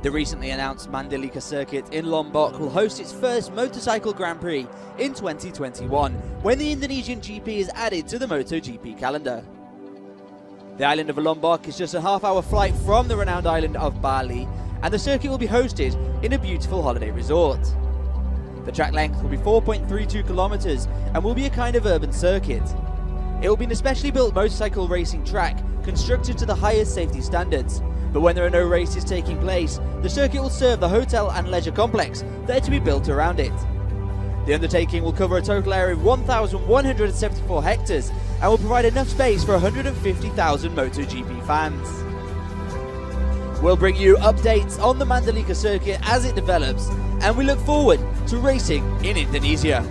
The recently announced Mandalika circuit in Lombok will host its first motorcycle Grand Prix in 2021, when the Indonesian GP is added to the MotoGP calendar. The island of Lombok is just a half-hour flight from the renowned island of Bali, and the circuit will be hosted in a beautiful holiday resort. The track length will be 4.32 kilometers and will be a kind of urban circuit. It will be an especially built motorcycle racing track constructed to the highest safety standards, but when there are no races taking place, the circuit will serve the hotel and leisure complex that are to be built around it. The undertaking will cover a total area of 1,174 hectares and will provide enough space for 150,000 MotoGP fans. We'll bring you updates on the Mandalika circuit as it develops, and we look forward to racing in Indonesia.